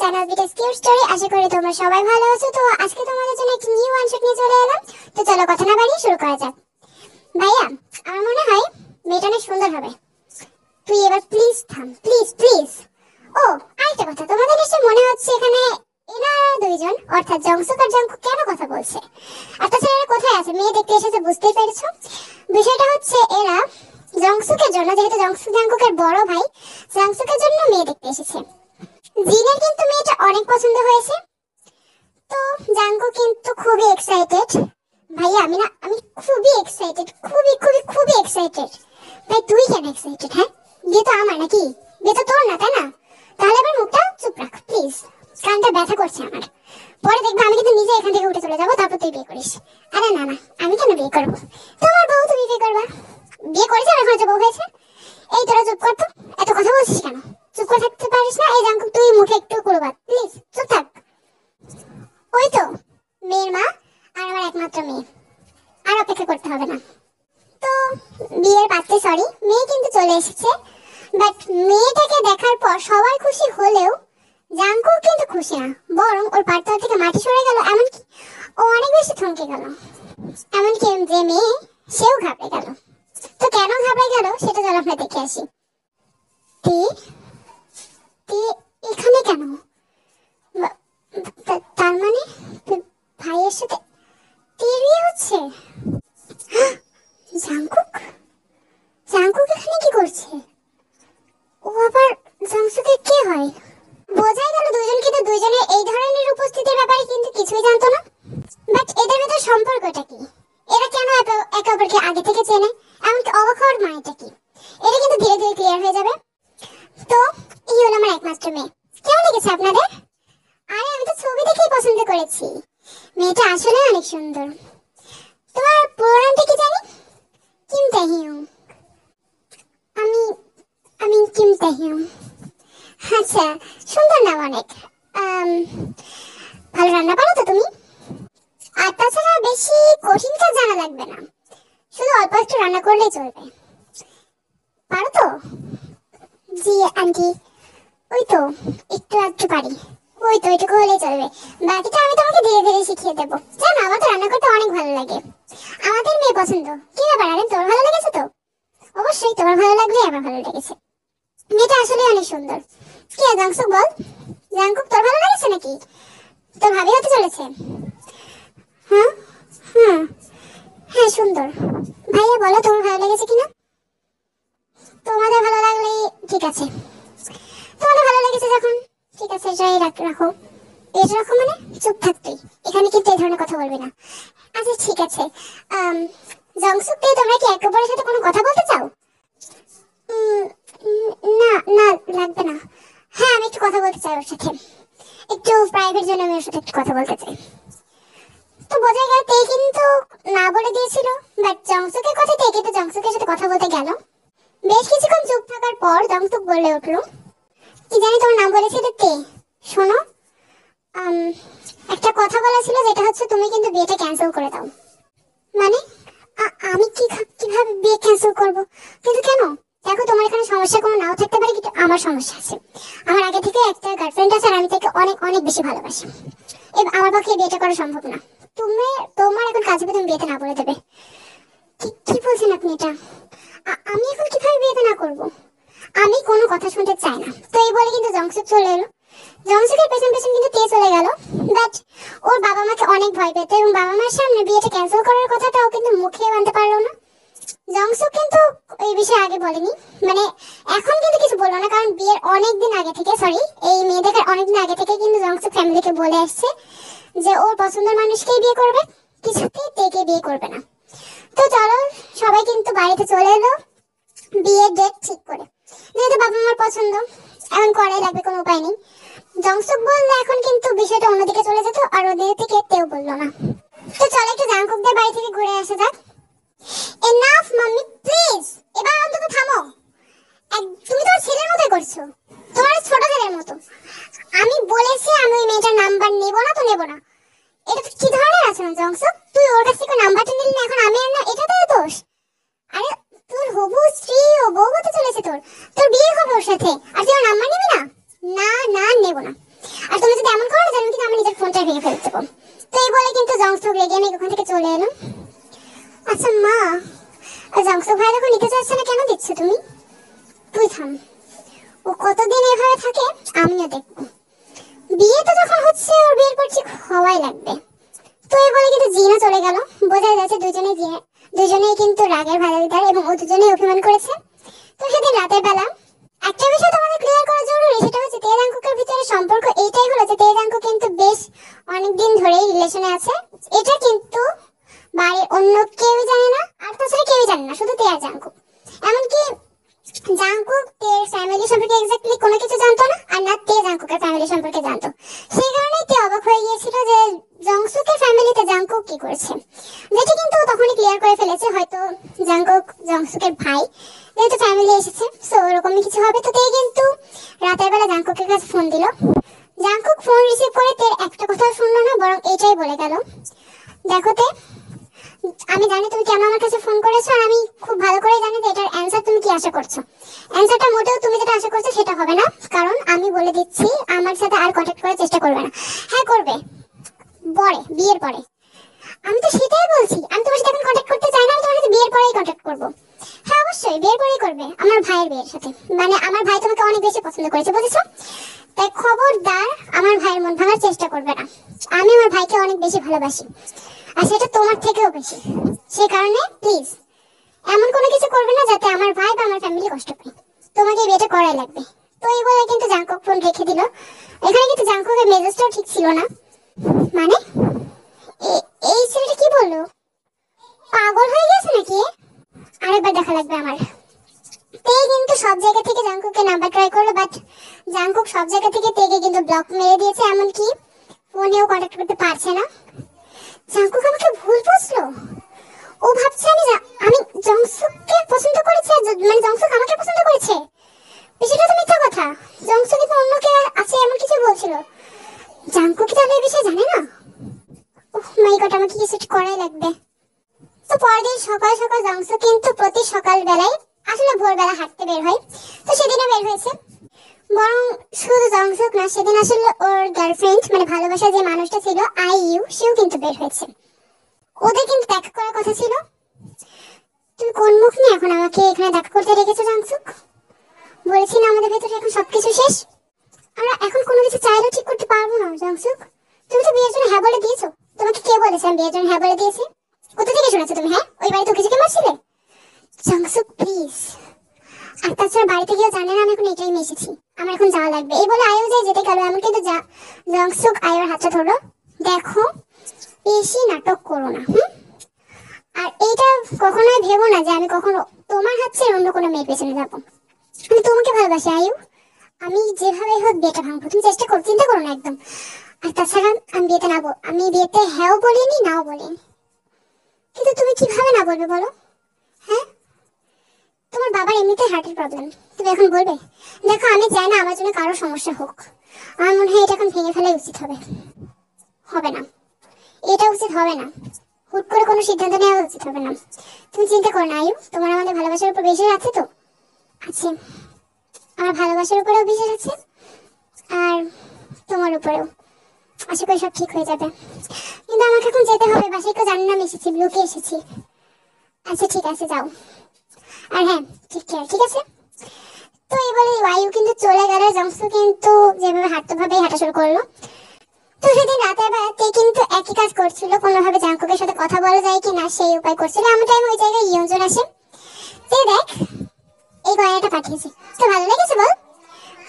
Channel BTS cute story. আশা করি তোমরা সবাই ভালো আছো। তো আজকে তোমাদের জন্য একটি নিউ ওয়ানশট নিয়ে চলে এলাম। তো চলো কথা না বাড়িয়ে শুরু করা যাক। ভাইয়া, আমার মনে হয় মেয়েটা অনেক সুন্দর হবে। তুই এবার প্লিজ থাম, প্লিজ প্লিজ। ও আরেকটা কথা, তোমাদের নিশ্চয়ই মনে হচ্ছে এখানে এনারা দুইজন অর্থাৎ জংসুক আর জাংকুক কেন কথা বলছে, আর তাছাড়া এরা কোথায় আছে, মেয়ে দেখতে এসেছে, বুঝতেই পেরেছো। বিষয়টা হচ্ছে এরা জংসুকের জন্য, যেহেতু জংসুক জাংকুকের বড় ভাই, জাংসুকের জন্য মেয়ে দেখতে এসেছে। জিনের কিন্তু মেয়েটা অনেক পছন্দ হয়েছে। তো জাংকুক কিন্তু খুবই এক্সাইটেড। ভাইয়া আমি খুবই এক্সাইটেড, খুবই খুবই খুবই এক্সাইটেড। ভাই তুই কেন এক্সাইটেড? হ্যাঁ, বিয়ে তো আমার নাকি, বিয়ে তো তোর না, তাই না? তাহলে এবার মুখটা চুপ রাখ প্লিজ, কানটা ব্যথা করছে আমার। পরে দেখবো আমি কিন্তু নিজে এখান থেকে উঠে চলে যাবো, তারপর তুই বিয়ে করিস। আরে না না, আমি কেন বিয়ে করবো? তোমার বউ, তুমি বিয়ে করবা। বিয়ে করেছে আর এখন যে বউ হয়েছে। এই তোরা চুপ কর তো, এত কথা বলছিস কেন? চুপ করে থাকতে পারিস না? এই জাংকুক তুই মুখে একটু করবা প্লিজ, চুপ থাক। ওই তো মেয়ের মা আর আমার একমাত্র মেয়ে, আর অপেক্ষা করতে হবে না। তো বিয়ের পাত্রে সরি, মেয়ে কিন্তু চলে এসেছে। বাট মেয়েটাকে দেখার পর সবাই খুশি হলেও জাংকুক কিন্তু খুশি না, বরং ওর পাড়তল থেকে মাটি সরে গেল, এমনকি ও অনেক বেশি থমকে গেল। এমনকি যে মেয়ে, সেও ঘাবড়ে গেল। তো কেন ঘাবড়ে গেল সেটা চলো আমরা দেখে আসি। তে তে এখানে কেন? তার মানে ভাইয়ের সাথে তের বিয়ে হচ্ছে। জাংকুক, জাংকুক এখানে কি করছে? ও আবার জাংসুকের কে হয়? বোঝাই গেল দুইজন কিন্তু দুইজনের এই ধরনের উপস্থিতির ব্যাপারে কিন্তু কিছুই জানতো না। বাট এদের ভেতর সম্পর্কটা কি? এরা কেন একে অপরকে আগে থেকে চেনে? এমনকি অবাক হওয়ার মানেটা কি? এটা কিন্তু ধীরে ধীরে ক্লিয়ার হয়ে যাবে। তো এই হলো আমার একমাত্র মেয়ে। কেমন লেগেছে আপনাদের? আরে আমি তো ছবি দেখেই পছন্দ করেছি, মেয়েটা আসলে অনেক সুন্দর। তোমার পুরো নামটা কি জানি? কিম তাহিয়ং। আমি আমি কিম তাহিয়ং। আচ্ছা, সুন্দর নাম অনেক। ভালো রান্না পারো তো তুমি? আর তাছাড়া বেশি কঠিন কাজ জানা লাগবে না, শুধু অল্প একটু রান্না করলেই চলবে। পারো তো? জি আন্টি, ওই তো একটু একটু পারি। ওই তো এটুকু হলেই চলবে, বাকিটা আমি তোমাকে ধীরে ধীরে শিখিয়ে দেবো। জানো আমার তো রান্না করতে অনেক ভালো লাগে। আমাদের মেয়ে পছন্দ। কি ব্যাপার, আরে তোর ভালো লেগেছে তো? অবশ্যই তোমার ভালো লাগলে আমার ভালো লেগেছে। মেয়েটা আসলে অনেক সুন্দর। কি জাংসুক বল, জাংকুক তোর ভালো লেগেছে নাকি? তোর ভাবি হতে চলেছে? হ্যাঁ হ্যাঁ হ্যাঁ, সুন্দর। ভাইয়া বলো তোমার ভালো লেগেছে কিনা? তোমাদের ভালো লাগলে ঠিক আছে। তোমাদের ভালো লেগেছে যখন, ঠিক আছে এটাই রাখো। এটা রাখো মানে চুপ থাকতেই, এখানে কিন্তু এই ধরনের কথা বলবি না। আচ্ছা ঠিক আছে। জংসুক তে তোমরা কি একে অপরের সাথে কোনো কথা বলতে চাও? না না, লাগবে না। হ্যাঁ আমি একটু কথা বলতে চাই ওর সাথে, একটু প্রাইভেট জন্য আমি ওর সাথে একটু কথা বলতে চাই। তো বোঝা গেল তে কিন্তু না বলে দিয়েছিল, বাট জংসুকের কথাতে কিন্তু জংসুকের সাথে কথা বলতে গেল। বেশ কিছুক্ষণ চুপ থাকার পর জংসুক বলে উঠলো, কি জানি তোমার নাম বলেছিল তে। শোনো, একটা কথা বলা ছিল, যেটা হচ্ছে তুমি কিন্তু বিয়েটা ক্যান্সেল করে দাও। মানে আমি কিভাবে বিয়ে ক্যান্সেল করব? কিন্তু কেন? দেখো তোমার এখানে সমস্যা কোনো নাও থাকতে পারে, কিন্তু আমার সমস্যা আছে। আমার আগে থেকে একটা গার্লফ্রেন্ড আছে, আর আমি তাকে অনেক অনেক বেশি ভালোবাসি। আমার পক্ষে বিয়েটা করা সম্ভব না। তুমি তোমার এখন কাজ হবে, তুমি বিয়েতে না বলে দেবে। কি বলছেন আপনি এটা? আমি এখন কিভাবে বিয়েতে না করব? আমি কোনো কথা শুনতে চাই না। তো এই বলে কিন্তু জংসুক চলে এলো। জংসুকের পেছন পেছন কিন্তু তে চলে গেল। বাট ওর বাবা মাকে অনেক ভয় পেত, এবং বাবা মার সামনে বিয়েটা ক্যান্সেল করার কথাটাও কিন্তু মুখে আনতে পারলো না। জংসুক কিন্তু এই বিষয়ে আগে বলেনি, মানে এখন কিন্তু কিছু বললো না, কারণ বিয়ের অনেক দিন আগে থেকে, সরি এই মেয়ে দেখার অনেক দিন আগে থেকে কিন্তু জংসুক ফ্যামিলিকে বলে আসছে যে ওর পছন্দের মানুষকেই বিয়ে করবে, কিছুতেই তেকে বিয়ে করবে না। তো চলো সবাই কিন্তু বাড়িতে চলে এলো বিয়ের ডেট ঠিক করে। যেহেতু বাবা মার পছন্দ, এখন করাই লাগবে, কোনো উপায় নেই। জংসুক বললে এখন কিন্তু বিষয়টা অন্যদিকে চলে যেত, আর ওদের থেকে কেউ বললো না। তো চলো একটু জাংকুকদের বাড়ি থেকে ঘুরে আসা যাক। এনাফ মাম্মি প্লিজ, এবার অন্তত থামো। তুমি তোমার ছেলের মতোই করছো, তোমার ছোট ছেলের মতো। আমি বলেছি আমি ওই মেয়েটার নাম্বার নেব না, তো নেব না। এটা তো কি ধরনের আচরণ জংসুক? তুই ওর কাছ থেকে নাম্বারটা নিলি না, এখন আমি আর না, এটা তোর দোষ। আরে তোর হবু স্ত্রী ও বউ হতে চলেছে, তোর বিয়ে হবে ওর সাথে, আর তুই ওর নাম্বার নিবি না? না না, নেব না। আর আর তুমি যদি এমন করো না জানো কিন্তু আমি নিজের ফোনটা ভেঙে ফেলতে দেবো। তো এই বলে কিন্তু জংসুক রেগে মেগে ওখান থেকে চলে এলো। আচ্ছা মা, জংসুক ভাই যখন নিতে চাচ্ছে না কেন দিচ্ছ তুমি? তুই থাম, ও কতদিন এভাবে থাকে আমিও দেখবো। বিয়ে তো যখন হচ্ছে ওর বিয়ের পর ঠিক হওয়াই লাগবে। তো এই বলে কিন্তু জিনও চলে গেল। বোঝা যাচ্ছে দুজনেই কিন্তু রাগের ভাগিদার এবং ও দুজনেই অভিমান করেছে। তো সেদিন রাতের বেলা একটা বিষয় তোমাদের ক্লিয়ার করা জরুরি, সেটা হচ্ছে তে জাংকুকের ভিতরে সম্পর্ক এইটাই হলো যে তে জাংকুক কিন্তু বেশ অনেকদিন ধরেই রিলেশনে আছে। এটা কিন্তু বাড়ির অন্য কেউই জানে না, আর তাছাড়া কেউই জানে না, শুধু তে আর জাংকুক। এমনকি জাংকুক তের ফ্যামিলি সম্পর্কে এক্স্যাক্টলি কোনো কিছু জানতো না, আর না তে জাংকুকের ফ্যামিলি সম্পর্কে জানতো। সেই কারণেই তে অবাক হয়ে গিয়েছিল যে জংসুকের ফ্যামিলিতে জাংকুক কি করেছে, যেটা কিন্তু তখনই ক্লিয়ার করে ফেলেছে হয়তো জাংকুক জংসুকের ভাই, যেহেতু ফ্যামিলি এসেছে সো ওরকমই কিছু হবে। তো তে কিন্তু রাতের বেলা জাংকুকের কাছে ফোন দিল। জাংকুক ফোন রিসিভ করে তের একটা কথাও শুনলো না, বরং এটাই বলে গেল, দেখো তে, আমি জানি তুমি কেন আমার কাছে ফোন করেছো, আর আমি খুব ভালো করে জানি যে এটার অ্যানসার তুমি কি আশা করছো। অ্যানসারটা মোটেও তুমি যেটা আশা করছো সেটা হবে না, কারণ আমি বলে দিচ্ছি আমার সাথে আর কন্ট্যাক্ট করার চেষ্টা করবে না। হ্যাঁ করবে, পরে, বিয়ের পরে। আমি তো সেটাই বলছি, আমি তোমার সাথে এখন কন্ট্যাক্ট করতে চাই না, আমি তোমার সাথে বিয়ের পরেই কন্ট্যাক্ট করব। হ্যাঁ অবশ্যই বিয়ের পরেই করবে, আমার ভাইয়ের বিয়ের সাথে। মানে আমার ভাই তোমাকে অনেক বেশি পছন্দ করেছে, বুঝেছো? তাই খবরদার আমার ভাইয়ের মন ভাঙার চেষ্টা করবে না। আমি আমার ভাইকে অনেক বেশি ভালোবাসি, আর সেটা তোমার থেকেও বেশি। সে কারণে প্লিজ এমন কোনো কিছু করবে না যাতে আমার ভাই বা আমার ফ্যামিলি কষ্ট পায়। তোমাকে এই বিয়েটা করাই লাগবে। তো এই বলে কিন্তু জাংকুক ফোন রেখে দিল। এখানে কিন্তু জাংকুকের মেজাজটাও ঠিক ছিল না। মানে এই ছেলেটা কি বললো? পাগল হয়ে গেছে নাকি? আরেকবার দেখা লাগবে আমার। তে কিন্তু সব জায়গা থেকে জাংকুককে নাম্বার ট্রাই করলো, বাট জাংকুক সব জায়গা থেকে তেকে কিন্তু ব্লক মেরে দিয়েছে, এমনকি ফোনেও কন্ট্যাক্ট করতে পারছে না। জাংকুক আমাকে ভুল বুঝলো, ও ভাবছে আমি জংসুককে পছন্দ করেছি, মানে জংসুক আমাকে পছন্দ করেছে। বিষয়টা তো মিথ্যা কথা, জংসুক কিন্তু অন্য কে আছে এমন কিছু বলছিল। জাংকুক কি তাহলে এই বিষয়ে জানে না? ওহ মাই গড, আমাকে কিছু করাই লাগবে। তো পরের দিন সকাল সকাল জংসুক কিন্তু প্রতি সকাল বেলায় আসলে ভোরবেলা হাঁটতে বের হয়। তো সেদিনও বের হয়েছে, বরং শুধু জংসুক না, সেদিন আসলে ওর গার্লফ্রেন্ড মানে ভালোবাসা যে মানুষটা ছিল আইইউ, সেও কিন্তু বের হয়েছে। ওদের কিন্তু দেখা করার কথা ছিল। তুমি কোন মুখ নিয়ে এখন আমাকে এখানে দেখা করতে রেখেছো জংসুক? বলেছি না আমাদের ভেতরে এখন সবকিছু শেষ, আমরা এখন কোনো কিছু চাইলেও ঠিক করতে পারবো না জংসুক। তুমি তো বিয়ের জন্য হ্যাঁ বলে দিয়েছো। তোমাকে কে বলেছে আমি বিয়ের জন্য হ্যাঁ বলে দিয়েছি? কোথা থেকে শুনেছো তুমি? হ্যাঁ ওই বাড়িতে ওকে থেকে মারছিলে? জংসুক প্লিজ, আর তাছাড়া বাড়িতে গিয়েও জানে না আমি এখন এটাই এসেছি, আমার এখন যাওয়া লাগবে। এই বলে আয়ু যায় যেতে গেল, এমন কিন্তু জংসুক আয়ুর হাতটা ধরলো। দেখো বেশি নাটক করো না, আর এইটা কখনোই ভেবো না যে আমি কখনো তোমার হাত ছেড়ে অন্য কোনো মেয়ের পেছনে যাবো। আমি তোমাকে ভালোবাসি আয়ু, আমি যেভাবে হোক বিয়েটা ভাঙবো, তুমি চেষ্টা করো, চিন্তা করো না একদম। আর তাছাড়া আমি বিয়েতে হ্যাঁও বলিনি নাও বলিনি। কিন্তু তুমি কিভাবে না বলবে বলো? হ্যাঁ তোমার বাবার এমনিতে হার্টের প্রবলেম, তুমি এখন বলবে? দেখো আমি চাই না আমার জন্য কারো সমস্যা হোক, আমার মনে হয় এটা এখন ভেঙে ফেলাই উচিত হবে। হবে না, এটা উচিত হবে না, হুট করে কোনো সিদ্ধান্ত নেওয়া উচিত হবে না। তুমি চিন্তা করো না আয়ু, তোমার আমাদের ভালোবাসার উপর বিশ্বাস আছে তো? আছে, আমার ভালোবাসার উপরেও বিশ্বাস আছে, আর তোমার উপরেও। আশা করি সব ঠিক হয়ে যাবে। কিন্তু আমাকে এখন যেতে হবে, বাসায় কেউ জানে না আমি এসেছি, ব্লুকে এসেছি। আচ্ছা ঠিক আছে যাও, আর হ্যাঁ ঠিক আছে। তো এই বলে আয়ু কিন্তু চলে গেল, জংসু কিন্তু যেভাবে হাঁটতে ভাবেই হাঁটা শুরু করলো। তো সেদিন রাতের বেলাতে কিন্তু একই কাজ করছিল, কোনোভাবে জাংকুকের সাথে কথা বলা যায় কি না সেই উপায় করছিল। এমন টাইম ওই জায়গায় ইয়ঞ্জন আসে। তুই দেখ এই গয়নাটা পাঠিয়েছি, তো ভালো লেগেছে বল?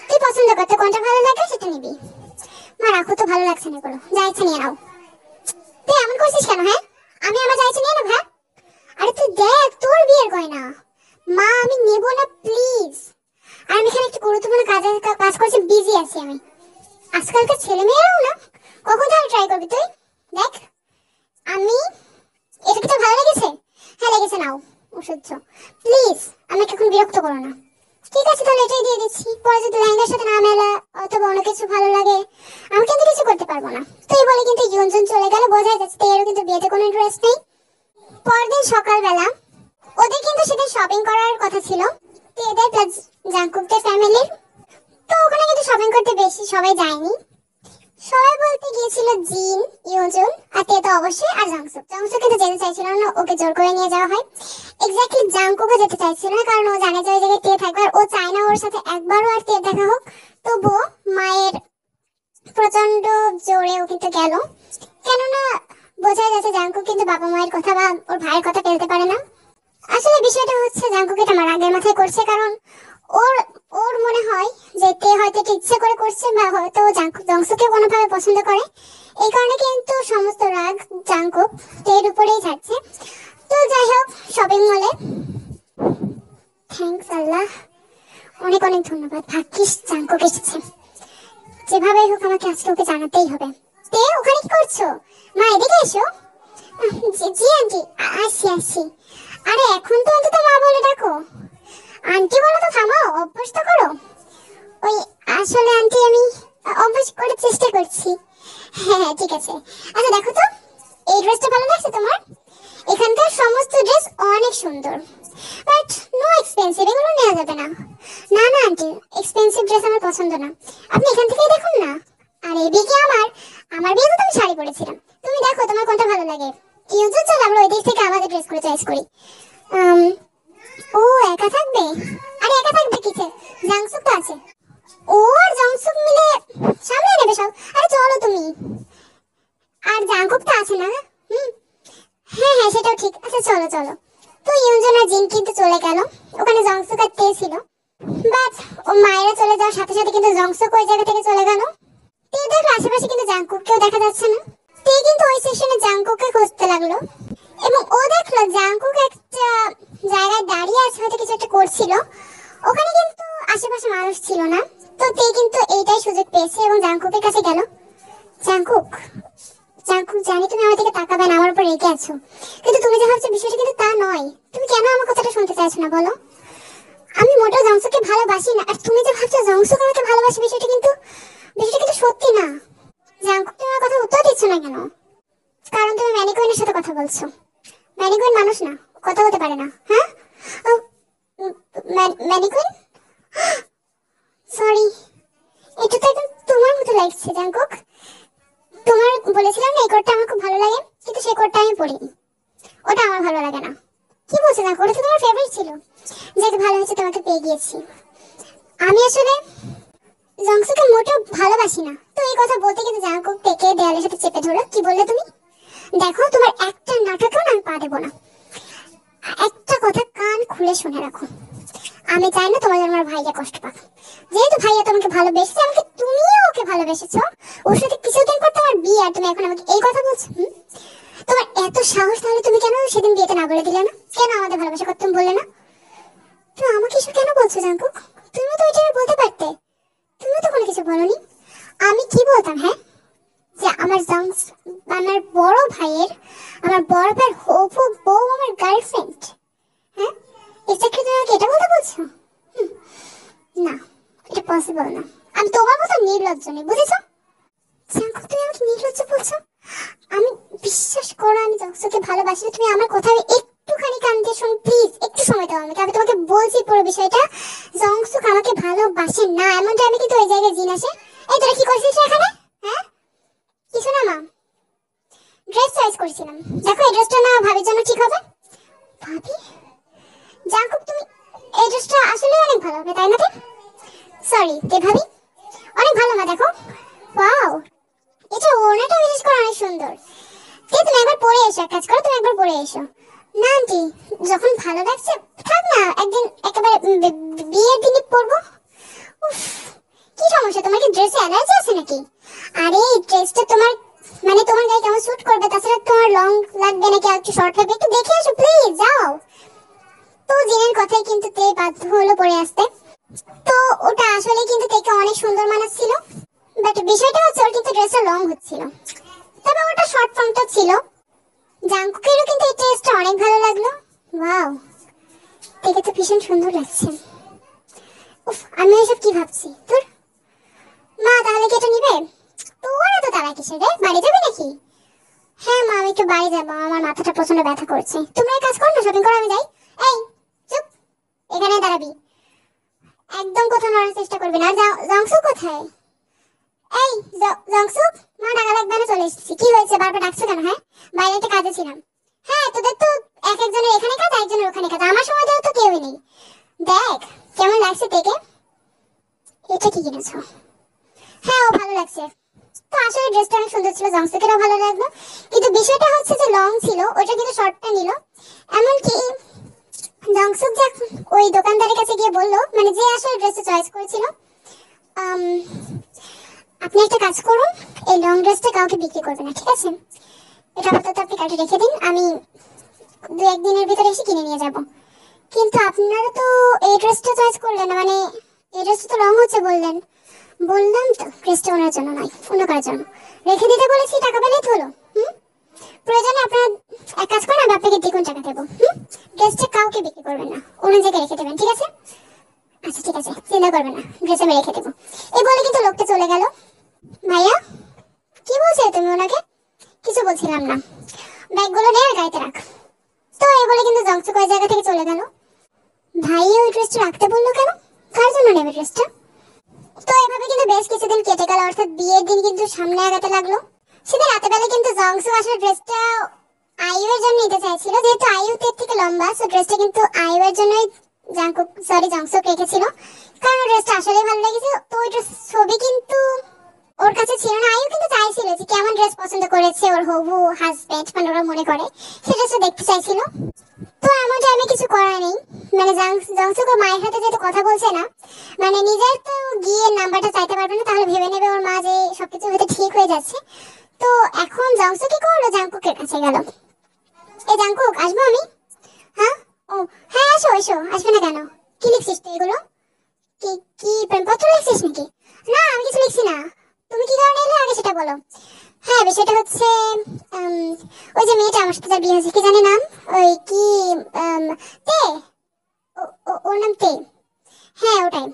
তুই পছন্দ করতে কোনটা ভালো লাগে সেটা নিবি। মা রাখো তো, ভালো লাগছে না এগুলো, যা ইচ্ছা নিয়ে নাও। তুই এমন করছিস কেন? হ্যাঁ আমি আমার যা ইচ্ছা নিয়ে নেবো? হ্যাঁ আরে তুই দেখ তোর বিয়ের গয়না। মা আমি নেব না প্লিজ, আর আমি এখানে একটু গুরুত্বপূর্ণ কাজ করছি, বিজি আছি আমি। আজকালকার ছেলে মেয়েরাও না, কখন তাহলে ট্রাই করবি তুই? দেখ আমি, এটা কি তোর ভালো লেগেছে? হ্যাঁ লেগেছে, নাও অসহ্য, প্লিজ আমাকে এখন বিরক্ত করো না। ঠিক আছে তাহলে এটাই দিয়ে দিচ্ছি, পরে যদি লেহেঙ্গার সাথে না মেলা অথবা অন্য কিছু ভালো লাগে আমি কিন্তু কিছু করতে পারবো না। তো এই বলে কিন্তু ইয়ঞ্জন চলে গেল, বোঝাই যাচ্ছে এরও কিন্তু বিয়েতে কোনো ইন্টারেস্ট নেই। পরের দিন সকালবেলা ওদের কিন্তু সেদিন শপিং করার কথা ছিল, এদের প্লাস জাংকুকদের ফ্যামিলির। তো ওখানে কিন্তু শপিং করতে বেশি সবাই যায়নি, সবাই বলতে গিয়েছিল জিন, ইয়োজুন আর তে তো অবশ্যই, আর জাংসুক। জাংসুক কিন্তু যেতে চাইছিল না, ওকে জোর করে নিয়ে যাওয়া হয়। এক্স্যাক্টলি জাংকুকও যেতে চাইছিল না, কারণ ও জানে যে ওই জায়গায় তে থাকবে, আর ও চায় না ওর সাথে একবারও আর তে দেখা হোক। তবুও মায়ের প্রচন্ড জোরে ও কিন্তু গেল, কেননা বোঝা যাচ্ছে জাংকুক কিন্তু বাবা মায়ের কথা বা ওর ভাইয়ের কথা ফেলতে পারে না। আসলে বিষয়টা হচ্ছে জাংকুক এটা রাগের মাথায় করছে, কারণ ওর ওর মনে হয় যে তে হয়তো এটা ইচ্ছে করে করছে, বা হয়তো জাংসুকে কোনোভাবে পছন্দ করে। এই কারণে কিন্তু সমস্ত রাগ জাংকুক তের উপরেই যাচ্ছে। তো যাই হোক, শপিং মলে, থ্যাঙ্কস আল্লাহ, অনেক অনেক ধন্যবাদ, ভাগ্যিস জাংকুক এসেছে। যেভাবে হোক আমাকে আজকে ওকে জানাতেই হবে। তে ওখানে কি করছো? মা এদিকে এসো। জি আন্টি, আসি আসি। আরে এখন তো অন্তত মা বলে ডাকো, আন্টি বলো তো, থামাও, অভ্যাস তো করো। ওই আসলে আন্টি আমি অভ্যাস করার চেষ্টা করছি। হ্যাঁ হ্যাঁ ঠিক আছে। আচ্ছা দেখো তো, এই ড্রেসটা ভালো লাগছে তোমার? এখানকার সমস্ত ড্রেস অনেক সুন্দর, বাট নো এক্সপেন্সিভ, এগুলো নেওয়া যাবে না। না না আন্টি, এক্সপেন্সিভ ড্রেস আমার পছন্দ না, আপনি এখান থেকেই দেখুন না। আর এদিকে আমার বিয়েতে তো আমি শাড়ি পরেছিলাম, তুমি দেখো তোমার কোনটা ভালো লাগে। কি হচ্ছে, চল আমরা ওই দিক থেকে আমাদের ড্রেসগুলো চয়েস করি। ও একা থাকবে? আরে একা থাকবে কিসে, জাংসুক তো আছে, ও আর জাংসুক মিলে সামলে নেবে সব। আরে চলো তুমি, আর জাংকুক তো আছে না? হুম, হ্যাঁ হ্যাঁ সেটাও ঠিক আছে, চলো চলো। তো ইউনজন আর জিন কিন্তু চলে গেল, ওখানে জংসুক আর তে ছিল। বাট ও মায়েরা চলে যাওয়ার সাথে সাথে কিন্তু জংসুক ওই জায়গা থেকে চলে গেল। তে দেখলো আশেপাশে কিন্তু জাংকুককেও দেখা যাচ্ছে না। তে কিন্তু ওই সেকশনে জাংকুককে খুঁজতে লাগলো, এবং ও দেখলো জাংকুক একটা জায়গায় দাঁড়িয়ে আছে, হয়তো কিছু একটা করছিল। ওখানে কিন্তু আশেপাশে মানুষ ছিল না। তো তে কিন্তু এইটাই সুযোগ পেয়েছে এবং জাংকুকের কাছে গেল। জাংকুক, জাংকুক জানি তুমি আমার দিকে তাকাবে না, আমার উপর রেগে আছো, কিন্তু তুমি যে ভাবছো বিষয়টা কিন্তু তা নয়। তুমি কেন আমার কথাটা শুনতে চাইছো না বলো? আমি মোটেও জংসুককে ভালোবাসি না, আর তুমি যে ভাবছো জংসুক আমাকে ভালোবাসে, বিষয়টা কিন্তু সত্যি না। জাংকুক, তুমি আমার কথা উত্তর দিচ্ছ না কেন? কারণ তুমি ম্যানিকুইনের সাথে কথা বলছো। ম্যানিকুইন মানুষ না, কথা বলতে পারে না। হ্যাঁ, ম্যানিকুইন, সরি, এটা তো একদম তোমার মতো লাগছে জাংকুক। তোমার বলেছিলাম না এই কোটটা আমার খুব ভালো লাগে, কিন্তু সেই কোটটা আমি পরিনি, ওটা আমার ভালো লাগে না। কি বলছো জাংকুক, ওটা তো তোমার ফেভারিট ছিল। যাক ভালো হয়েছে তোমাকে পেয়ে গিয়েছি। আমি আসলে জংসুকে মোটেও ভালোবাসি না। তো এই কথা বলতে কিন্তু জাংকুক থেকে দেয়ালের সাথে চেপে ধরো। কি বললে তুমি? দেখো তোমার একটা নাটকেও না আমি পা দেবো না। একটা কথা কান খুলে শুনে রাখো, আমি চাই না তোমার আমার ভাইয়া কষ্ট পাক। যেহেতু ভাইয়া তোমাকে ভালোবেসেছে, আমাকে তুমিও ওকে ভালোবেসেছো, ওর সাথে কিছুদিন পর তোমার বিয়ে, আর তুমি এখন আমাকে এই কথা বলছো? তোমার এত সাহস, তাহলে তুমি কেন সেদিন বিয়েতে না বলে দিলে না? কেন আমাদের ভালোবাসা কথা তুমি বললে না? তুমি আমাকে এসব কেন বলছো জাংকুক? তুমি তো এটা বলতে পারতে, তুমি তো কোনো কিছু বলনি। আমি কি বলতাম, হ্যাঁ, যে আমার বড় ভাইয়ের, আমার বড় ভাইয়ের হবু বউ আমার গার্লফ্রেন্ড? হ্যাঁ, এক্স্যাক্টলি তুমি আমাকে এটা বলতে বলছো? না, এটা পসিবল না। আমি তোমার মতো নির্লজ্জ নই, বুঝেছো? জাংকুক, তুমি আমাকে নির্লজ্জ বলছো? আমি বিশ্বাস করো, আমি জংসুকে ভালোবাসি। তুমি আমার কথা একটুখানি কান দিয়ে শোনো প্লিজ, একটু সময় দাও আমাকে। আমি তোমাকে বলছি পুরো বিষয়টা। জংসুক আমাকে ভালোবাসে না, এমনটা আমি কিন্তু ওই জায়গায় জিন আসে। এই তোরা কি করছিস এখানে? হ্যাঁ, কিছু না মা, ড্রেস চয়েস করছিলাম। দেখো এই ড্রেসটা না ভাবির জন্য ঠিক হবে। ভাবি? জাংকুক, তুমি এই ড্রেসটা আসলে অনেক ভালো হবে, তাই না? সরি তে ভাবি, অনেক ভালো না? দেখো, ওয়াও, এটা ওড়নাটা বিশেষ করে অনেক সুন্দর। তুমি একবার পরে এসো, এক কাজ করো, তুমি একবার পরে এসো। না আন্টি, যখন ভালো লাগছে থাক না, একদিন একেবারে বিয়ের দিনই পরবো। উফ, কি সমস্যা, তোমার কি ড্রেসে অ্যালার্জি আছে নাকি? আরে এই ড্রেসটা তোমার মানে তোমার গায়ে কেমন স্যুট করবে, তাছাড়া তোমার লং লাগবে নাকি আর একটু শর্ট লাগবে, একটু দেখে এসো প্লিজ, যাও। তো জিনের কথাই কিন্তু তে বাধ্য হলো পরে আসতে। তো ওটা আসলে কিন্তু তেকে অনেক সুন্দর মানাচ্ছিল, বাট বিষয়টা হচ্ছে ওর কিন্তু ড্রেসটা লং হচ্ছিল, তবে ওটা শর্ট ফর্মটা ছিল। জাংকুকেরও কিন্তু এই ড্রেসটা অনেক ভালো লাগলো। ওয়াও, দেখে তো ভীষণ সুন্দর লাগছে। উফ, আমি এসব কি ভাবছি, তোর মা তাহলে কি এটা নিবে? তোর এত তারা কিসের রে, বাড়ি যাবে নাকি? হ্যাঁ মা, আমি একটু বাড়ি যাবো, আমার মাথাটা প্রচন্ড ব্যথা করছে। তুমি এক কাজ করো না, শপিং করো, আমি যাই। এই চুপ, এখানে দাঁড়াবি, একদম কোথাও নড়ার চেষ্টা করবি না। জাংসু কোথায়? এই জংসুক, মা টাকা লাগবে না, চলে এসেছি। কি হয়েছে, বারবার ডাকছো কেন? হ্যাঁ, বাইরে একটা কাজে ছিলাম। হ্যাঁ, তোদের তো এক একজনের এখানে কাজ, একজনের ওখানে কাজ, আমার সময় দেওয়া তো কেউই নেই। দেখ কেমন লাগছে দেখে। এটা কি কিনেছো? হ্যাঁ, ও ভালো লাগছে। তো আসলে ড্রেসটা অনেক সুন্দর ছিল, জংসুকেরও ভালো লাগলো, কিন্তু বিষয়টা হচ্ছে যে লং ছিল, ওটা কিন্তু শর্টটা নিল। এমনকি জংসুক যে ওই দোকানদারের কাছে গিয়ে বললো, মানে যে আসলে ড্রেসটা চয়েস করেছিল, আম, আপনি একটা কাজ করুন, এই লং ড্রেসটা কাউকে বিক্রি করবেন না, ঠিক আছে? এটা আপাতত আপনি কাটে রেখে দিন, আমি দু একদিনের ভিতরে এসে কিনে নিয়ে যাব। কিন্তু আপনারা তো এই ড্রেসটা চয়েস করলেন না, মানে এই ড্রেসটা তো লং হচ্ছে বললেন। বললাম তো ড্রেসটা ওনার জন্য নয়, অন্য কার জন্য। রেখে দিতে বলেছি, টাকা পেলেই তো হলো। হুম, প্রয়োজনে আপনার এক কাজ করেন, আমি আপনাকে দ্বিগুণ টাকা দেবো। ড্রেসটা কাউকে বিক্রি করবেন না, অন্য জায়গায় রেখে দেবেন, ঠিক আছে? আচ্ছা ঠিক আছে, চিন্তা করবেন না, ড্রেস আমি রেখে দেবো। এই বলে কিন্তু লোকটা চলে গেল। ভাইয়া, কি বলছিলে তুমি ওনাকে? কিছু বলছিলাম না, ব্যাগগুলো নিয়ে আর গাড়িতে রাখ। তো এই বলে কিন্তু জংসুক ওই জায়গা থেকে চলে গেল। ভাইয়া ওই ড্রেসটা রাখতে বললো কেন? কার জন্য নেবে ড্রেসটা? তো এভাবে কিন্তু বেশ কিছুদিন কেটে গেল, অর্থাৎ বিয়ের দিন কিন্তু সামনে আগাতে লাগলো। সেদিন রাতের বেলা কিন্তু জংসুক আসলে ড্রেসটা আইয়ুর জন্য নিতে চাইছিল, যেহেতু আইয়ু এর থেকে লম্বা, সো ড্রেসটা কিন্তু আইয়ুর জন্যই জংসুক রেখেছিল, কারণ ড্রেসটা আসলেই ভালো লেগেছে। তো ওই ড্রেস ছবি কিন্তু ওর কাছে ছিল না। আইয়ু কিন্তু চাইছিল যে কেমন ড্রেস পছন্দ করেছে ওর হবু হাজবেন্ড, মানে ওরা মনে করে সেটা সে দেখতে চাইছিল। তো এমন টাইমে কিছু করার নেই, মানে জংসুক ওর মায়ের হাতে যেহেতু কথা বলছে না, মানে নিজের তো গিয়ে নাম্বারটা চাইতে পারবে না, তাহলে ভেবে নেবে ওর মা যে সবকিছু হয়তো ঠিক হয়ে যাচ্ছে। তো এখন জংসুক কি করলো, জাংকুকের কাছে গেল। এই জাংকুক, আসবো আমি? হ্যাঁ, ও হ্যাঁ, এসো এসো, আসবে না কেন? কি লিখছিস তুই এগুলো? কি কি প্রেমপত্র লিখছিস নাকি? না, আমি কিছু লিখছি না। তুমি কি কারণে এলে আগে সেটা বলো। হ্যাঁ, বিষয়টা হচ্ছে ওই যে মেয়েটা আমার সাথে যার বিয়ে হয়েছে, কি জানি নাম, ওই কি তে, ওর নাম তে। হ্যাঁ ওটাই।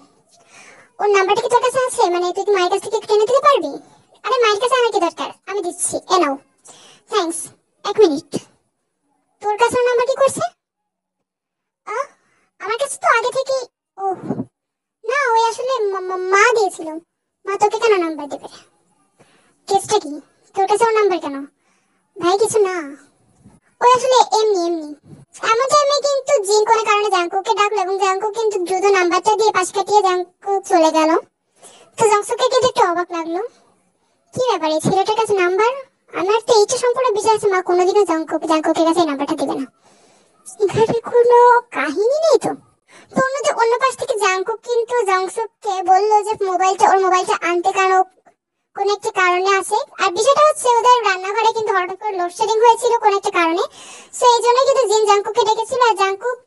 ওর নাম্বারটা কি তোর কাছে আছে? মানে তুই কি মায়ের কাছ থেকে একটু এনে দিতে পারবি? আরে মায়ের কাছে আমার কি দরকার, আমি দিচ্ছি, এ নাও। থ্যাঙ্কস। এক মিনিট, তোর কাছে ওর নাম্বার কি করছে? আহ, আমার কাছে তো আগে থেকে। ও না, ওই আসলে মা দিয়েছিল। মা তোকে কেন নাম্বার দেবে? কেসটা কি, তোর কাছে ওর নাম্বার কেন? ভাই কিছু না, ওই আসলে এমনি এমনি। এমন টাইমে কিন্তু জিন কোনো কারণে জাংকুককে ডাকলো, এবং জাংকুক কিন্তু দ্রুত নাম্বারটা দিয়ে পাশ কাটিয়ে জাংকুক চলে গেল। তো জাংকুককে কিন্তু একটু অবাক লাগলো, কি ব্যাপার এই ছেলেটার কাছে নাম্বার? আমার তো এইটা সম্পূর্ণ বিশ্বাস আছে মা কোনোদিনও জাংকুকের কাছে নাম্বারটা দিবে না। এখানে কোনো কাহিনী নেই তো। তো অন্য পাশ থেকে জাংকুক কিন্তু জংসুককে বললো যে ওর মোবাইলটা আনতে, কারণ কোন একটা কারণে আছে। আর বিষয়টা হচ্ছে ওদের রান্নাঘরে কিন্তু হঠাৎ করে লোডশেডিং হয়েছিল কোন একটা কারণে, সো এই জন্য কিন্তু জিন জাংকুককে ডেকেছিল। আর জাংকুক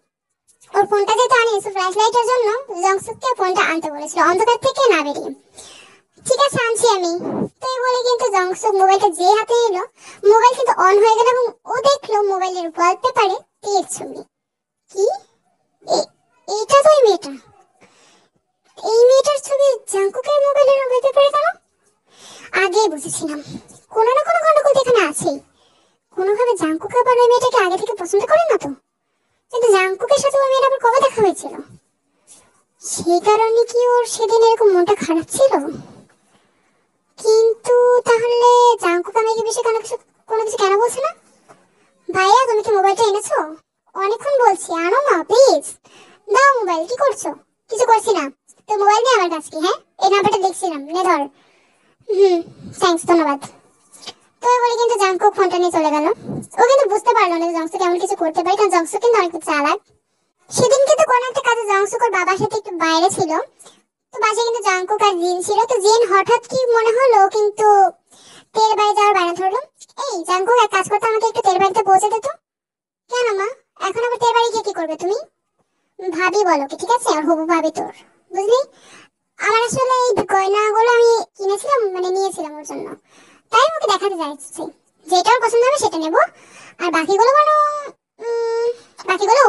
ওর ফোনটা যেহেতু আনিয়েছে ফ্ল্যাশ লাইটের জন্য, জংসুককে ফোনটা আনতে বলেছিল অন্ধকার থেকে না বেরিয়ে। ঠিক আছে, আনছি আমি। তো এই বলে কিন্তু জংসুক মোবাইলটা যে হাতে নিল, মোবাইল কিন্তু অন হয়ে গেল, এবং ও দেখলো মোবাইলের ওয়ালপেপারে তীর ছবি। কি, এইটা তো এই মেয়েটা, এই মেয়েটার ছবি জাংকুকের মোবাইলের ওয়ালপেপারে কেন? আগেই বুঝেছিলাম কোনো না কোনো গন্ডগোল এখানে আছেই। কোনোভাবে জাংকুক আবার ওই মেয়েটাকে আগে থেকে পছন্দ করে না তো? কিন্তু জাংকুকের সাথে ওই মেয়েটা আবার কবে দেখা হয়েছিল? সেই কারণে কি ওর সেদিন এরকম মনটা খারাপ ছিল? কিন্তু তাহলে জাংকুক আমাকে বিষয়ে কোনো কিছু কেন বলছে না? ভাইয়া তুমি কি মোবাইলটা এনেছো? অনেকক্ষণ বলছি, আনো না প্লিজ। দাও মোবাইল, কি করছো? কিছু করছি না। তো মোবাইল নিয়ে আমার কাছে কি? হ্যাঁ, এই নাম্বারটা দেখছিলাম, নে ধর। থ্যাঙ্কস, ধন্যবাদ। তো বলে কিন্তু জাংকুক ফোনটা নিয়ে চলে গেল। ও কিন্তু বুঝতে পারলো না যে জংসুক এমন কিছু করতে পারে, কারণ জংসুক কিন্তু অনেক চালাক। সেদিন কিন্তু কোনো একটা কাজে জংসুক ওর বাবার সাথে একটু বাইরে ছিল। তো বাসায় কিন্তু জাংকুক আর জিন ছিল। তো জিন হঠাৎ কি মনে হলো কিন্তু তেল বাড়ি যাওয়ার বায়না ধরলো। এই জাংকুক, এক কাজ করতে, আমাকে একটু তেল বাড়িতে পৌঁছে দিত। কেন মা, এখন আবার তেল বাড়ি গিয়ে কি করবে তুমি? ভাবি বলো কি, ঠিক আছে? আর হবু ভাবি তোর, বুঝলি? আমার আসলে এই গয়নাগুলো আমি কিনেছিলাম, মানে নিয়েছিলাম ওর জন্য, তাই ওকে দেখাতে যাচ্ছি। যেটা ওর পছন্দ হবে সেটা নেবো, আর বাকিগুলো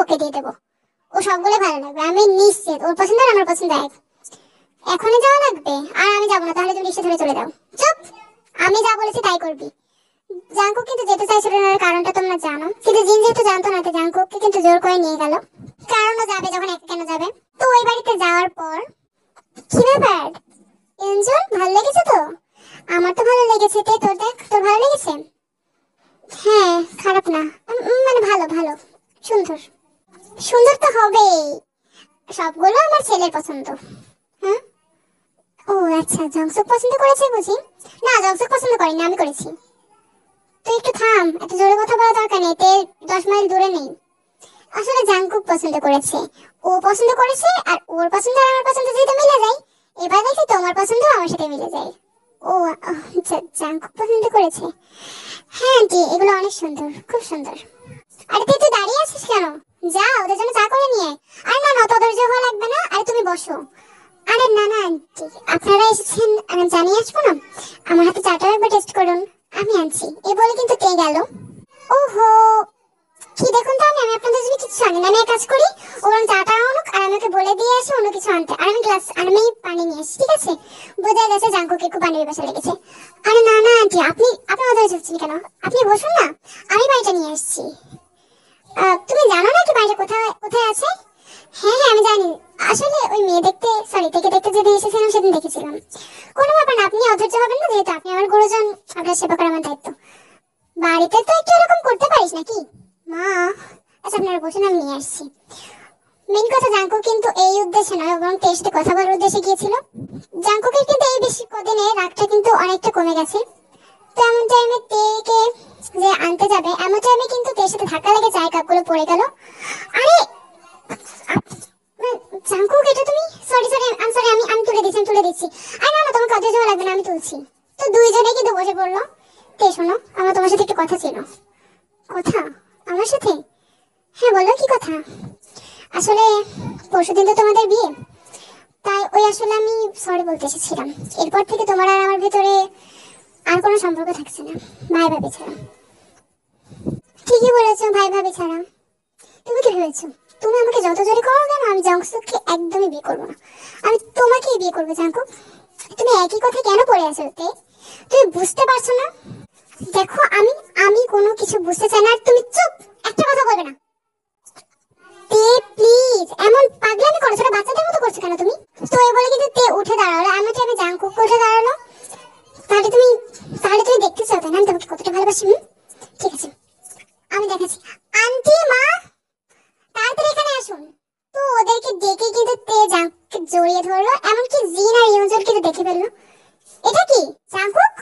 ওকে দিয়ে দেবো। ও সবগুলো ভালো লাগবে, আমি নিশ্চিত। ওর পছন্দ আর আমার পছন্দ এক। এখনই যাওয়া লাগবে? আর আমি যাবো না, তাহলে তুমি রিক্সা ধরে চলে যাও। চুপ, আমি যা বলেছি তাই করবি। জাংকুক কিন্তু যেতে চাইছিল না, কারণটা তোমরা জানো, কিন্তু জিন যেহেতু জানতো না, তো জাংকুককে কিন্তু জোর করে নিয়ে গেল। কারণও যাবে যখন, একা কেন যাবে? তো ওই বাড়িতে যাওয়ার পর, কি ব্যাপার এঞ্জেল, ভালো লেগেছে তো? হয়েছে? হ্যাঁ, খারাপ না, মানে ভালো ভালো, সুন্দর। সুন্দর তো হবেই, সবগুলো আমার ছেলের পছন্দ। হ্যাঁ। ও আচ্ছা, জংসুক পছন্দ করেছে বুঝি? না, জংসুক পছন্দ করেনি, আমি করেছি। তুই একটু থাম, এত জোরে কথা বলা দরকার নেই, তে 10 মাইল দূরে নেই। আসলে জাংকুক পছন্দ করেছে, ও পছন্দ করেছে, আর ওর পছন্দ আর আমার পছন্দ যেহেতু মিলে যায়, এবার দেখি তোমার পছন্দ আমার সাথে মিলে যায়। ও জাংকুক পছন্দ করেছে। হ্যাঁ আন্টি, এগুলো অনেক সুন্দর, খুব সুন্দর। আরে তুই দাঁড়িয়ে আছিস কেন? যা ওদের জন্য চা করে নিয়ে আয়। আরে না না, অত ধৈর্য হওয়া লাগবে না, আরে তুমি বসো। আরে না না আন্টি, আপনারা এসেছেন জানিয়ে আসবো না? আমার হাতে চাটা একবার টেস্ট করুন। আমি আনছি, এ বলে কিন্তু কে গেল। ওহো, কি দেখুন তো, আমি আপনাদের জন্য কিছু আনি না, আমি এক কাজ করি, ওরকম চাটা আনুক আর আমি ওকে বলে দিয়ে আসি অন্য কিছু আনতে, আর আমি গ্লাস আর আমি পানি নিয়ে আসি, ঠিক আছে? বোঝা গেছে জাঙ্কুকে একটু পানির ব্যাপার লেগেছে। আরে না না আন্টি, আপনি ওদের যাচ্ছেন কেন? আপনি বসুন না, আমি পানিটা নিয়ে আসছি। তুমি জানো না কি পানিটা কোথায় কোথায় আছে? হ্যাঁ হ্যাঁ আমি জানি, আসলে ওই মেয়ে দেখতে, সরি থেকে দেখতে যেদিন এসেছিলাম সেদিন দেখেছিলাম। কোনো ব্যাপার না, আপনি অধৈর্য হবেন না, যেহেতু আপনি আমার গুরুজন, আপনার সেবা করা আমার দায়িত্ব। বাড়িতে তো একটু এরকম করতে পারিস নাকি মা? আচ্ছা আপনারা বসে, আমি নিয়ে আসছি। মেন কথা, জাঙ্কুক কিন্তু এই উদ্দেশ্যে নয়, বরং টেস্টে কথা বলার উদ্দেশ্যে গিয়েছিল। জাঙ্কুকের কিন্তু এই বেশি কদিনে রাগটা কিন্তু অনেকটা কমে গেছে। তো এমন টাইমে তেকে যে আনতে যাবে, এমন টাইমে কিন্তু তের সাথে ধাক্কা লেগে চায়ের কাপগুলো পড়ে গেল। আরে জাঙ্কুক, এটা তুমি, সরি সরি আমি সরি, আমি তুলে দিচ্ছি। আরে না না, তোমাকে অধৈর্য হওয়া লাগবে না, আমি তুলছি। তো দুইজনে কিন্তু বসে পড়লো। তে শোনো, আমার তোমার সাথে একটু কথা ছিল। কথা? আমার সাথে? হ্যাঁ বলো, কি কথা? আসলে পরশুদিন তো তোমাদের বিয়ে, তাই ওই আসলে আমি সরি বলতে এসেছিলাম। এরপর থেকে তোমার আর আমার ভিতরে আর কোনো সম্পর্ক থাকছে না, ভাই ভাবি ছাড়া। ঠিকই বলেছো, ভাই ভাবি ছাড়া। তুমি কি ভেবেছো তুমি আমাকে যত জোরে করো কেন, আমি জাংকুককে একদমই বিয়ে করবো না, আমি তোমাকেই বিয়ে করবো। জাংকুক, তুমি একই কথা কেন পড়ে আছো? তুমি বুঝতে পারছো না? দেখো, আমি আমি কোনো কিছু বুঝতে চাই না, আর তুমি চুপ, একটা কথা বলবে না। তে প্লিজ, এমন পাগলামি করছো না, বাচ্চাদের মতো করছো কেন তুমি? তো এই বলে কিন্তু তে উঠে দাঁড়ালো, আমি চাইবে জাংকুক উঠে দাঁড়ালো। তাহলে তুমি দেখতে চাও তাই না আমি তোমাকে কতটা ভালোবাসি? ঠিক আছে, আমি দেখাচ্ছি। আন্টি, মা, তাড়াতাড়ি এখানে আসুন। তো ওদেরকে ডেকে কিন্তু তে জাংকুককে জড়িয়ে ধরলো, এমনকি জিন আর ইউজুর কিন্তু দেখে ফেললো। এটা কি জাংকুক?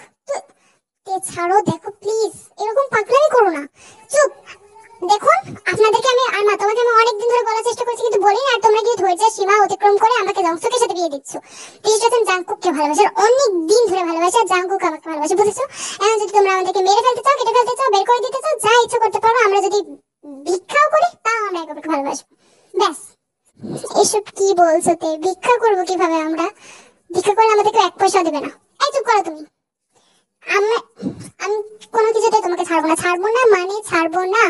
তে ছাড়ো, দেখো প্লিজ, এরকম পাগলামি করো না, চুপ। দেখুন, আপনাদেরকে আমি আর মা তোমাকে আমি অনেকদিন ধরে বলার চেষ্টা করছি কিন্তু বলি না, আর তোমরা কি ধৈর্যের সীমা অতিক্রম করে আমাকে জংসুকের সাথে বিয়ে দিচ্ছ। প্লিজ যখন জাংকুককে ভালোবাসে, অনেক দিন ধরে ভালোবাসে, আর জাংকুক আমাকে ভালোবাসে, বুঝেছো? এখন যদি তোমরা আমাদেরকে মেরে ফেলতে চাও, কেটে ফেলতে চাও, বের করে দিতে চাও, যা ইচ্ছা করতে পারো, আমরা যদি ভিক্ষাও করি তাও আমরা একে অপরকে ভালোবাসবো, ব্যাস। এসব কি বলছো তে? ভিক্ষা করবো কিভাবে আমরা? ভিক্ষা করলে আমাদেরকে 1 পয়সা দেবে না। এই চুপ করো তুমি। আমি আমি কোনো কিছুতে তোমাকে ছাড়বো না, ছাড়বো না মানে ছাড়বো না।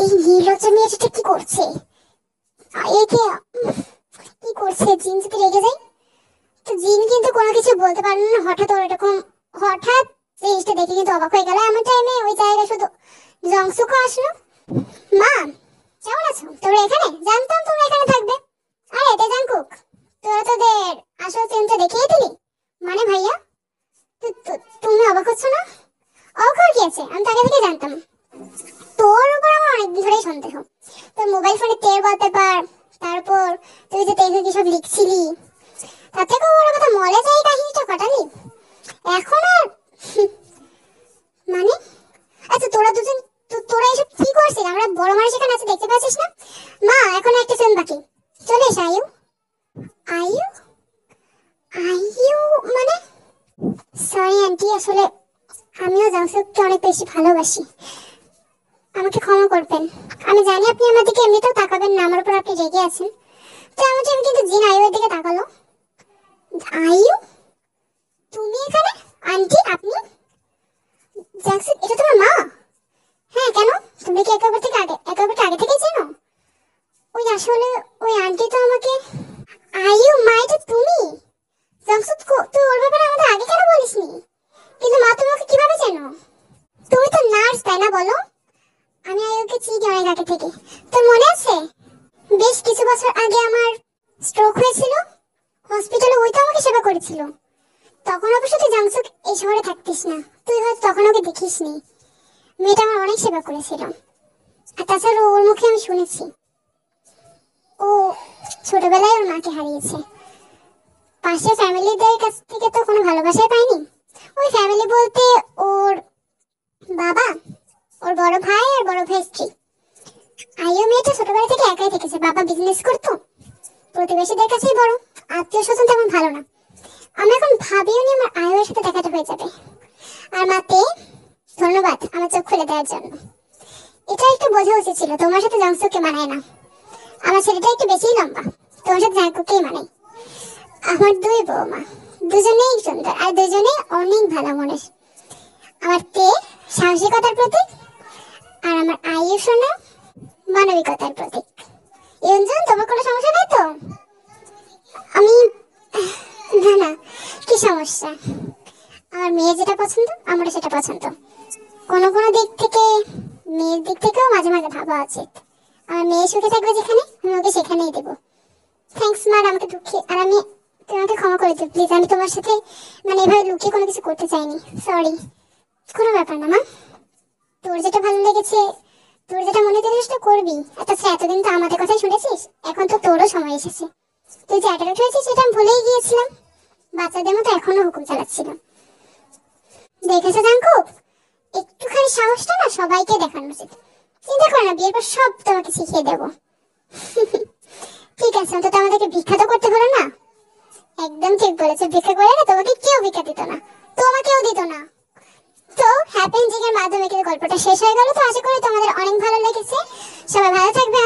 এই নীলজ্জা মেয়েটা কি করছে? একে কি করছে? জিন যদি রেগে যায়? তো জিন কিন্তু কোনো কিছু বলতে পারলো না, হঠাৎ ওর এরকম হঠাৎ জিনিসটা দেখে কিন্তু অবাক হয়ে গেল। এমন টাইমে ওই জায়গায় শুধু জংসুকও আসলো। মা, কেমন আছো? তোমরা এখানে? জানতাম তোমরা এখানে থাকবে। আরে এটা জাংকুক, তোরা তোদের আসল চেনটা দেখিয়ে দিলি মানে ভাইয়া? তুমি অবাক হচ্ছ না? অবাক হওয়ার কি আছে, আমি তাকে থেকে জানতাম। তোর উপর আমার অনেকদিন ধরেই সন্দেহ। তোর মোবাইল ফোনে তেল ওয়ালপেপার, তারপর তুই যে তেল কি সব লিখছিলি, তার থেকেও বড় কথা মলে যাই কাহিনীটা ফাটালি এখন আর মানে। আচ্ছা তোরা দুজন, তোরা এসব কি করছিস? আমরা বড় মানুষ এখানে আছে, দেখতে পাচ্ছিস না? মা, এখন একটা ফিল্ম বাকি, চলে এসে। আয়ু আয়ু আয়ু মানে? সরি আন্টি, আসলে আমিও জাংসুককে অনেক বেশি ভালোবাসি, আমাকে ক্ষমা করবেন। আমি জানি আপনি আমার দিকে এমনিতেও তাকাবেন না, আমার উপর আপনি রেগে আছেন। তো আমি কিন্তু জিন আয়ুর দিকে তাকালো। আয়ু, তুমি এখানে? আন্টি আপনি? জাংসুক, এটা তোমার মা? হ্যাঁ, কেন? তুমি কি একে অপরকে আগে থেকে চেনো? ওই আসলে ওই আন্টি তো আমাকে। আয়ু, মা এটা তুমি? জাংসুক, তুই ওর ব্যাপারে আমাদের আগে কেন বলিসনি? কিন্তু মা, তুমি ওকে কিভাবে চেনো? তুমি তো নার্স তাই না, বলো? আমি আয়ুকে চিনি অনেক আগে থেকে। তোর মনে আছে বেশ কিছু বছর আগে আমার স্ট্রোক হয়েছিল, হসপিটালে ওই তো আমাকে সেবা করেছিল। তখন অবশ্য তুই জাংসুক এই শহরে থাকতিস না, তুই হয়তো তখন ওকে দেখিসনি। মেয়েটা আমার অনেক সেবা করেছিল, আর তাছাড়া ওর মুখে আমি শুনেছি ও ছোটবেলায় ওর মাকে হারিয়েছে। পাশে ফ্যামিলিদের কাছ থেকে তো কোনো ভালোবাসাই পায়নি। ওই ফ্যামিলি বলতে ওর বাবা, ওর বড় ভাই আর বড় ভাই স্ত্রী। আইও মেয়েটা ছোটবেলা থেকে একাই থেকেছে, বাবা বিজনেস করতো, প্রতিবেশীদের কাছেই বড়, আত্মীয় স্বজন তেমন ভালো না। আমি এখন ভাবিও নি আমার আয়ের সাথে দেখাটা হয়ে যাবে। আর মাতে ধন্যবাদ আমার চোখ খুলে দেওয়ার জন্য। এটা একটু বোঝা উচিত ছিল, তোমার সাথে জাংসুককে মানায় না। আমার ছেলেটা একটু বেশিই লম্বা, তোমার সাথে জাংসুককেই মানায়। আমার দুই বৌমা, দুজনেই সুন্দর আর দুজনেই অনেক ভালো মনের। আমার তে সাহসিকতার প্রতীক, আর আমার আয়ু সোনা মানবিকতার প্রতীক। ইউনজুন, তোমার কোনো সমস্যা নেই তো? আমি না না, কি সমস্যা? আমার মেয়ে যেটা পছন্দ আমারও সেটা পছন্দ। কোনো কোনো দিক থেকে মেয়ের দিক থেকেও মাঝে মাঝে ভাবা উচিত। আমার মেয়ে সুখে থাকবে যেখানে, আমি ওকে সেখানেই দেবো। থ্যাঙ্কস মা, আমাকে দুঃখী, আর আমি, তুমি আমাকে ক্ষমা করে দিও প্লিজ। আমি তোমার সাথে মানে এভাবে লুকিয়ে কোনো কিছু করতে চাইনি, সরি। কোনো ব্যাপার না মা, তোর যেটা ভালো লেগেছে, তোর যেটা মনে করে সেটা করবি। আচ্ছা, এতদিন তো আমাদের কথাই শুনেছিস, এখন তো তোরও সময় এসেছে। তুই যে অ্যাডাল্ট হয়েছিস সেটা আমি ভুলেই গিয়েছিলাম, বাচ্চাদের মতো এখনো হুকুম চালাচ্ছিলাম। দেখেছো জাঙ্কুক, একটুখানি সাহসটা না সবাইকে দেখানো উচিত। চিন্তা করো না, বিয়ের পর সব তোমাকে শিখিয়ে দেবো। ঠিক আছে, অন্তত আমাদেরকে ভিক্ষা তো করতে হলো না। একদম ঠিক বলেছো, ভিক্ষা করে না তোমাকে কেউ ভিক্ষা দিত না, তোমাকেও দিত না। তো হ্যাপি এন্ডিং এর মাধ্যমে কিন্তু গল্পটা শেষ হয়ে গেল। তো আশা করি তোমাদের অনেক ভালো লেগেছে। সবাই ভালো থাকবে।